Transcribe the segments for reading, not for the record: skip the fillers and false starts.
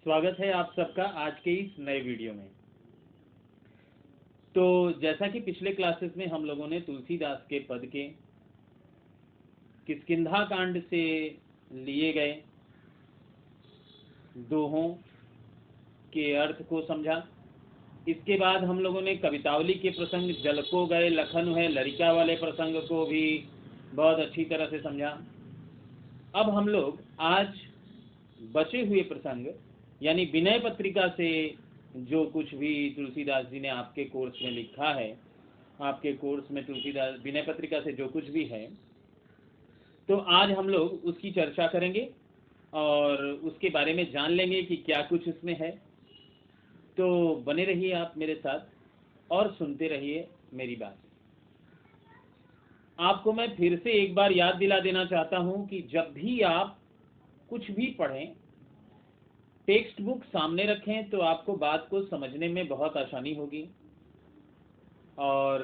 स्वागत है आप सबका आज के इस नए वीडियो में। तो जैसा कि पिछले क्लासेस में हम लोगों ने तुलसीदास के पद के किष्किंधा कांड से लिए गए दोहों के अर्थ को समझा। इसके बाद हम लोगों ने कवितावली के प्रसंग जल को गए लखन है लरिका वाले प्रसंग को भी बहुत अच्छी तरह से समझा। अब हम लोग आज बचे हुए प्रसंग यानी विनय पत्रिका से जो कुछ भी तुलसीदास जी ने आपके कोर्स में लिखा है, आपके कोर्स में तुलसीदास विनय पत्रिका से जो कुछ भी है, तो आज हम लोग उसकी चर्चा करेंगे और उसके बारे में जान लेंगे कि क्या कुछ उसमें है। तो बने रहिए आप मेरे साथ और सुनते रहिए मेरी बात। आपको मैं फिर से एक बार याद दिला देना चाहता हूं कि जब भी आप कुछ भी पढ़ें, टेक्स्ट बुक सामने रखें तो आपको बात को समझने में बहुत आसानी होगी और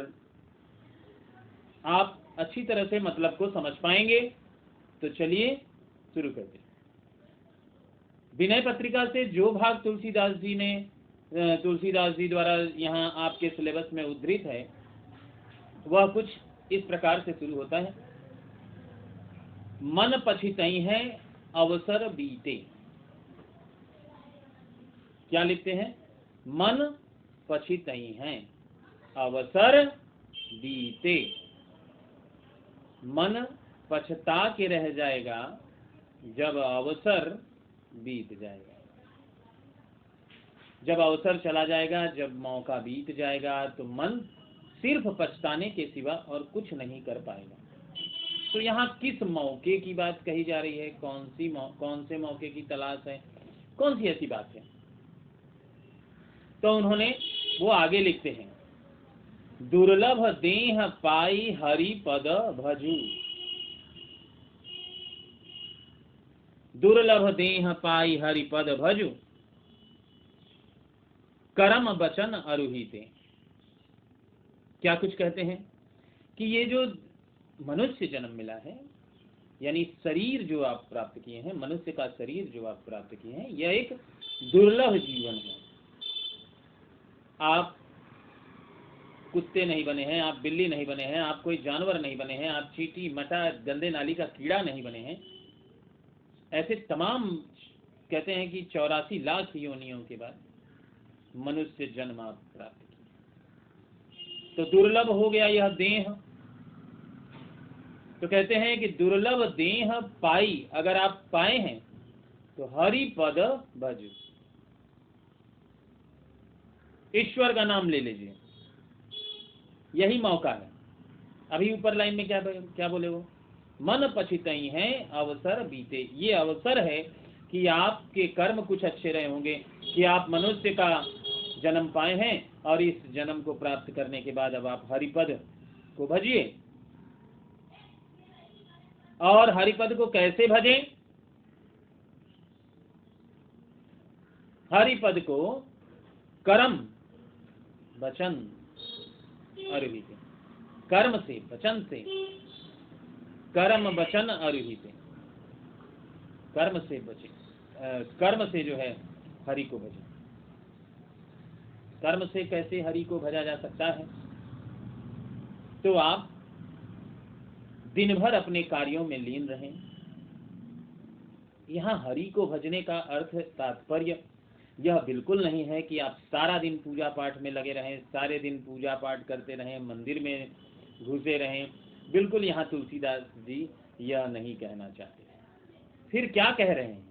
आप अच्छी तरह से मतलब को समझ पाएंगे। तो चलिए शुरू करते हैं। विनय पत्रिका से जो भाग तुलसीदास जी द्वारा यहाँ आपके सिलेबस में उद्धृत है वह कुछ इस प्रकार से शुरू होता है। मन पछितई है अवसर बीते। क्या लिखते हैं? मन पछितई हैं अवसर बीते। मन पछता के रह जाएगा जब अवसर बीत जाएगा। जब अवसर चला जाएगा, जब मौका बीत जाएगा तो मन सिर्फ पछताने के सिवा और कुछ नहीं कर पाएगा। तो यहाँ किस मौके की बात कही जा रही है? कौन से मौके की तलाश है? कौन सी ऐसी बात है? तो उन्होंने वो आगे लिखते हैं, दुर्लभ देह पाई हरि पद भजू। दुर्लभ देह पाई हरि पद भजू करम बचन अरुहिते। क्या कुछ कहते हैं कि ये जो मनुष्य जन्म मिला है, यानी शरीर जो आप प्राप्त किए हैं, मनुष्य का शरीर जो आप प्राप्त किए हैं, यह एक दुर्लभ जीवन है। आप कुत्ते नहीं बने हैं, आप बिल्ली नहीं बने हैं, आप कोई जानवर नहीं बने हैं, आप चींटी मटा गंदे नाली का कीड़ा नहीं बने हैं। ऐसे तमाम कहते हैं कि 84 लाख योनियों के बाद मनुष्य जन्म आप प्राप्त किया। तो दुर्लभ हो गया यह देह। तो कहते हैं कि दुर्लभ देह पाई, अगर आप पाए हैं तो हरि पद भज, ईश्वर का नाम ले लीजिए, यही मौका है। अभी ऊपर लाइन में क्या बोले वो? मन पछितई हैं अवसर बीते। ये अवसर है कि आपके कर्म कुछ अच्छे रहे होंगे, कि आप मनुष्य का जन्म पाए हैं और इस जन्म को प्राप्त करने के बाद अब आप हरिपद को भजिए। और हरिपद को कैसे भजें? हरिपद को कर्म वचन अरुहिते, कर्म से वचन से, कर्म वचन अरुहिते, कर्म से बचे, कर्म से जो है हरि को भजे। कर्म से कैसे हरि को भजा जा सकता है? तो आप दिन भर अपने कार्यों में लीन रहें। यहाँ हरि को भजने का अर्थ तात्पर्य यह बिल्कुल नहीं है कि आप सारा दिन पूजा पाठ में लगे रहें, सारे दिन पूजा पाठ करते रहें, मंदिर में घुसे रहें। बिल्कुल यहाँ तुलसीदास जी यह नहीं कहना चाहते। फिर क्या कह रहे हैं?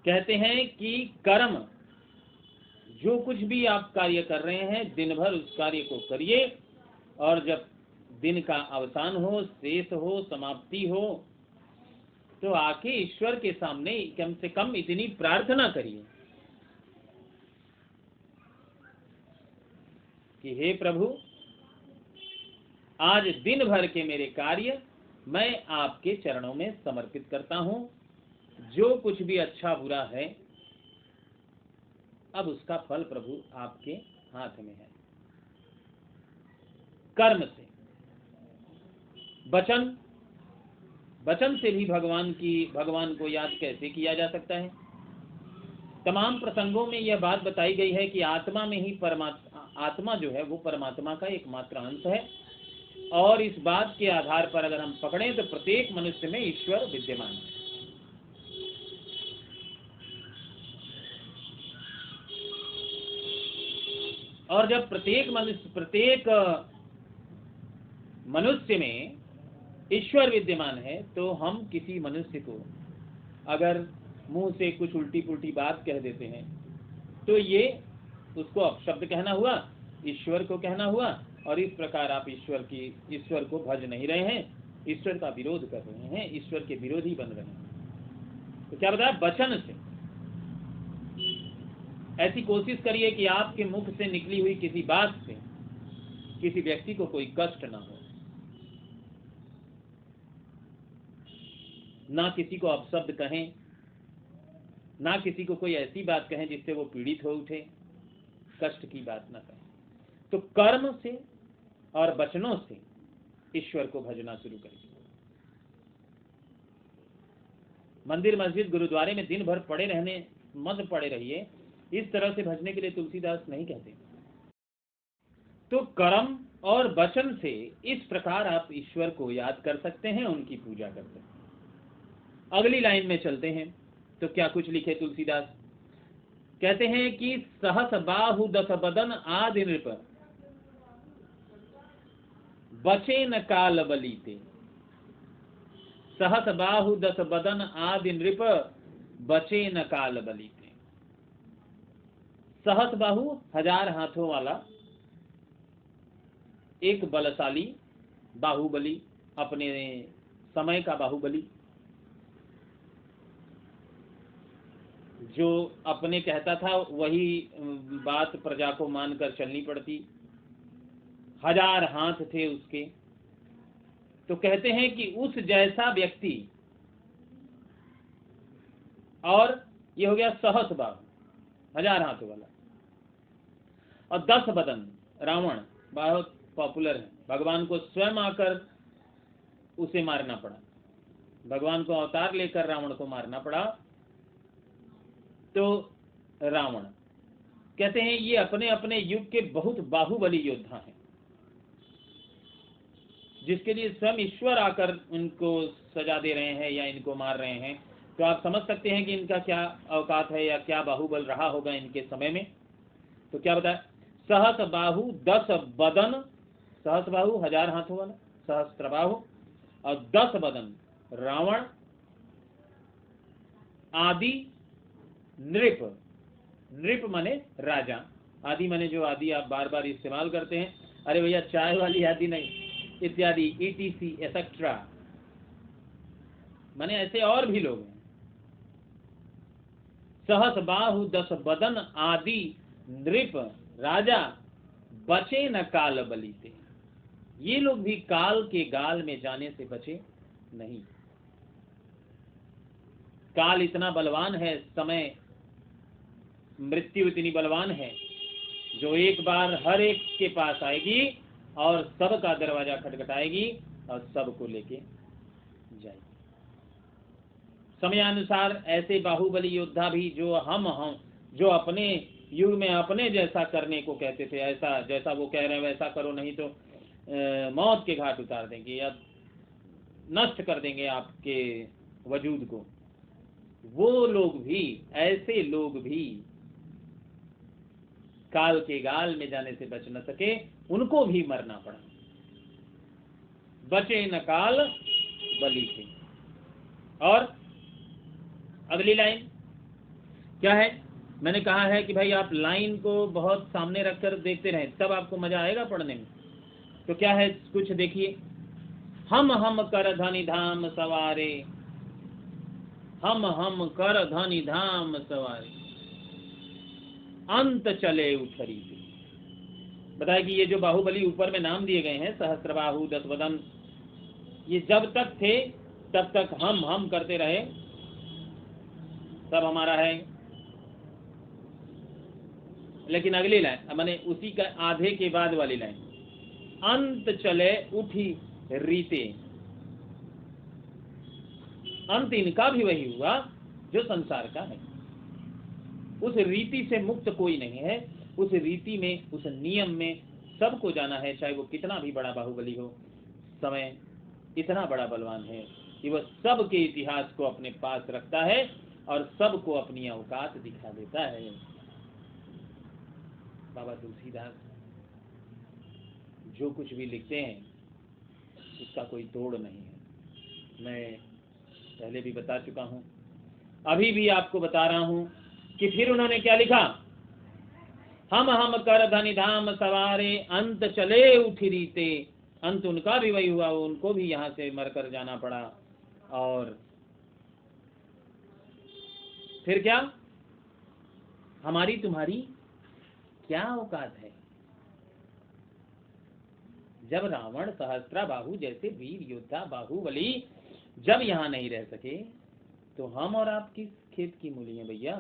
कहते हैं कि कर्म, जो कुछ भी आप कार्य कर रहे हैं दिन भर उस कार्य को करिए और जब दिन का अवसान हो, शेष हो, समाप्ति हो, तो आके ईश्वर के सामने कम से कम इतनी प्रार्थना करिए कि हे प्रभु, आज दिन भर के मेरे कार्य मैं आपके चरणों में समर्पित करता हूं। जो कुछ भी अच्छा बुरा है अब उसका फल प्रभु आपके हाथ में है। कर्म से, वचन से भी भगवान को याद कैसे किया जा सकता है? तमाम प्रसंगों में यह बात बताई गई है कि आत्मा में ही आत्मा जो है वो परमात्मा का एकमात्र अंश है, और इस बात के आधार पर अगर हम पकड़ें तो प्रत्येक मनुष्य में ईश्वर विद्यमान है। और जब प्रत्येक मनुष्य में ईश्वर विद्यमान है, तो हम किसी मनुष्य को अगर मुंह से कुछ उल्टी पुल्टी बात कह देते हैं तो ये उसको अपशब्द कहना हुआ, ईश्वर को कहना हुआ, और इस प्रकार आप ईश्वर को भज नहीं रहे हैं, ईश्वर का विरोध कर रहे हैं, ईश्वर के विरोधी बन रहे हैं। तो क्या बताया? वचन से ऐसी कोशिश करिए कि आपके मुख से निकली हुई किसी बात से किसी व्यक्ति को कोई कष्ट ना हो, ना किसी को अपशब्द कहें, ना किसी को कोई ऐसी बात कहें जिससे वो पीड़ित हो उठे, कष्ट की बात ना कहें। तो कर्म से और वचनों से ईश्वर को भजना शुरू करिए। मंदिर मस्जिद गुरुद्वारे में दिन भर मत पड़े रहिए, इस तरह से भजने के लिए तुलसीदास नहीं कहते। तो कर्म और वचन से इस प्रकार आप ईश्वर को याद कर सकते हैं, उनकी पूजा कर सकते हैं। अगली लाइन में चलते हैं तो क्या कुछ लिखे तुलसीदास? कहते हैं कि सहस बाहु दस बदन आदि नृप बचे न काल बलीते। सहस बाहु दस बदन आदि नृप बचे न काल बलीते। सहस बाहु 1000 हाथों वाला एक बलशाली बाहुबली, अपने समय का बाहुबली, जो अपने कहता था वही बात प्रजा को मानकर चलनी पड़ती। 1000 हाथ थे उसके। तो कहते हैं कि उस जैसा व्यक्ति, और ये हो गया सहस बाहु 1000 हाथों वाला, और 10 बदन रावण बहुत पॉपुलर है, भगवान को स्वयं आकर उसे मारना पड़ा, भगवान को अवतार लेकर रावण को मारना पड़ा। तो रावण कहते हैं ये अपने अपने युग के बहुत बाहुबली योद्धा हैं, जिसके लिए स्वयं ईश्वर आकर उनको सजा दे रहे हैं या इनको मार रहे हैं। तो आप समझ सकते हैं कि इनका क्या औकात है या क्या बाहुबल रहा होगा इनके समय में। तो क्या बताया? सहस बाहु 10 बदन, सहस बाहु 1000 हाथों वाला, सहस्त्र बाहु, और 10 बदन रावण आदि नृप। नृप माने राजा, आदि माने जो आदि आप बार बार इस्तेमाल करते हैं, अरे भैया चाय वाली आदि नहीं, इत्यादि ETC एक्सेट्रा, माने ऐसे और भी लोग हैं। सहस बाहु 10 बदन आदि नृप राजा बचे न काल बलीते। ये लोग भी काल के गाल में जाने से बचे नहीं। काल इतना बलवान है, समय मृत्यु इतनी बलवान है, जो एक बार हर एक के पास आएगी और सबका दरवाजा खटखटाएगी और सबको लेके जाएगी। समयानुसार ऐसे बाहुबली योद्धा भी जो अपने युग में अपने जैसा करने को कहते थे, ऐसा जैसा वो कह रहे हैं वैसा करो, नहीं तो मौत के घाट उतार देंगे या नष्ट कर देंगे आपके वजूद को, वो लोग भी, ऐसे लोग भी काल के गाल में जाने से बच न सके, उनको भी मरना पड़ा। बचे न काल बली थे। और अगली लाइन क्या है? मैंने कहा है कि भाई आप लाइन को बहुत सामने रखकर देखते रहें, तब आपको मजा आएगा पढ़ने में। तो क्या है, कुछ देखिए। हम कर धनी धाम सवारे, हम कर धनी धाम सवारे, अंत चले उठरी। बताया कि ये जो बाहुबली ऊपर में नाम दिए गए हैं, सहस्त्रबाहु 10 बदन, ये जब तक थे तब तक हम करते रहे, सब हमारा है। लेकिन अगली लाइन माने उसी का आधे के बाद वाली लाइन, अंत चले उठी रीते। अंत इनका भी वही हुआ जो संसार का है। उस रीति से मुक्त कोई नहीं है। उस रीति में, उस नियम में सबको जाना है, चाहे वो कितना भी बड़ा बाहुबली हो। समय इतना बड़ा बलवान है कि वह सबके इतिहास को अपने पास रखता है और सबको अपनी औकात दिखा देता है। बाबा तुलसीदास जो कुछ भी लिखते हैं उसका कोई तोड़ नहीं है। मैं पहले भी बता चुका हूँ, अभी भी आपको बता रहा हूँ कि फिर उन्होंने क्या लिखा, हम कर धनि धाम सवारे, अंत चले उठी रीते। अंत उनका भी वही हुआ, उनको भी यहाँ से मरकर जाना पड़ा। और फिर क्या, हमारी तुम्हारी क्या औकात है। जब रावण सहस्त्राबाहु जैसे वीर योद्धा बाहुबली जब यहाँ नहीं रह सके, तो हम और आप किस खेत की मूली हैं भैया,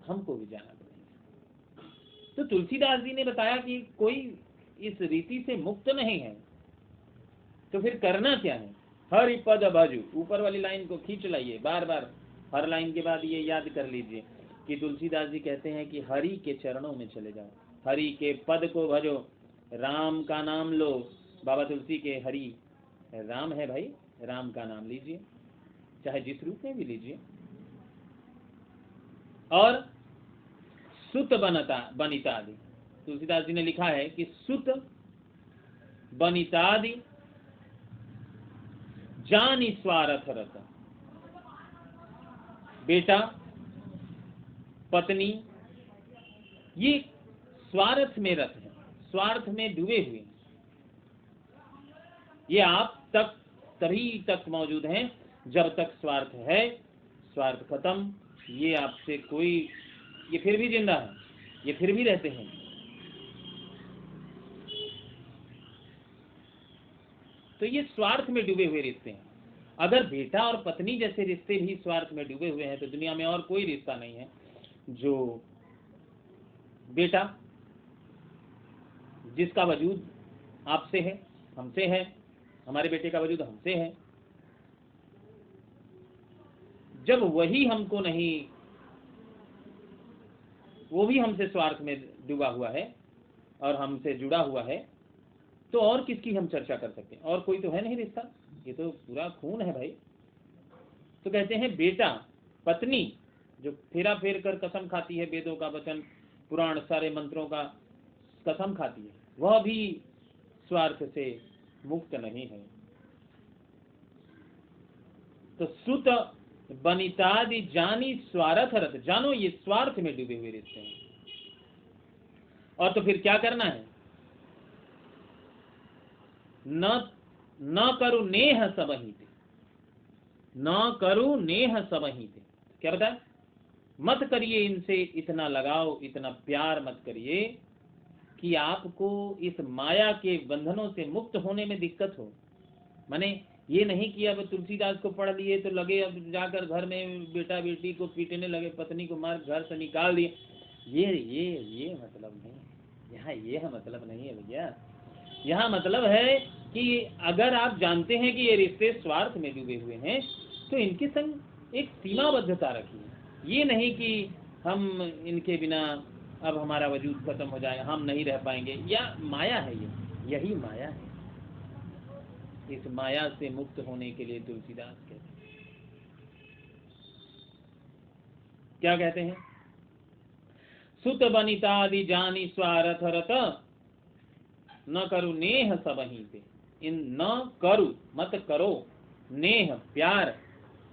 हमको भी जाना पड़ेगा। तो तुलसीदास जी ने बताया कि कोई इस रीति से मुक्त नहीं है, तो फिर करना क्या है। हरि पद भजु, ऊपर वाली लाइन को खींच लाइए, बार बार हर लाइन के बाद ये याद कर लीजिए कि तुलसीदास जी कहते हैं कि हरि के चरणों में चले जाओ, हरि के पद को भजो, राम का नाम लो। बाबा तुलसी के हरि राम है भाई, राम का नाम लीजिए, चाहे जिस रूप में भी लीजिए। और सुत बनितादि, तुलसीदास जी ने लिखा है कि सुत बनितादि जानि स्वार्थ रत। बेटा, पत्नी, ये स्वार्थ में रत है, स्वार्थ में डूबे हुए। ये आप तक तभी तक मौजूद हैं जब तक स्वार्थ है। स्वार्थ खत्म, ये आपसे कोई, ये फिर भी जिंदा है, ये फिर भी रहते हैं। तो ये स्वार्थ में डूबे हुए रिश्ते हैं। अगर बेटा और पत्नी जैसे रिश्ते भी स्वार्थ में डूबे हुए हैं तो दुनिया में और कोई रिश्ता नहीं है। जो बेटा जिसका वजूद आपसे है, हमसे है, हमारे बेटे का वजूद हमसे है, जब वही हमको नहीं, वो भी हमसे स्वार्थ में डूबा हुआ है और हमसे जुड़ा हुआ है, तो और किसकी हम चर्चा कर सकते हैं। और कोई तो है नहीं रिश्ता, ये तो पूरा खून है भाई। तो कहते हैं बेटा, पत्नी जो फेरा फेर कर कसम खाती है, वेदों का वचन, पुराण, सारे मंत्रों का कसम खाती है, वह भी स्वार्थ से मुक्त नहीं है। तो सुत बनितादि जानी स्वार्थ रत, जानो ये स्वार्थ में डूबे हुए रिश्ते हैं। और तो फिर क्या करना है, न करू नेह सबहिते, न करू नेह सबहिते। क्या बताया, मत करिए इनसे इतना लगाव, इतना प्यार मत करिए कि आपको इस माया के बंधनों से मुक्त होने में दिक्कत हो। माने ये नहीं कि अब तुलसीदास को पढ़ लिए तो लगे अब जाकर घर में बेटा बेटी को पीटने लगे, पत्नी को मार घर से निकाल दिए। ये मतलब नहीं, यहाँ ये मतलब नहीं है भैया। यहाँ मतलब है कि अगर आप जानते हैं कि ये रिश्ते स्वार्थ में डूबे हुए हैं तो इनके संग एक सीमाबद्धता रखिए। ये नहीं कि हम इनके बिना अब हमारा वजूद खत्म हो जाएगा, हम नहीं रह पाएंगे, या माया है, यही माया है। इस माया से मुक्त होने के लिए तुलसीदास कहते हैं, क्या कहते हैं, सुत बनितादि जानी स्वार्थ रत, न करू नेह सबहिते। इन न करू मत करो, नेह प्यार,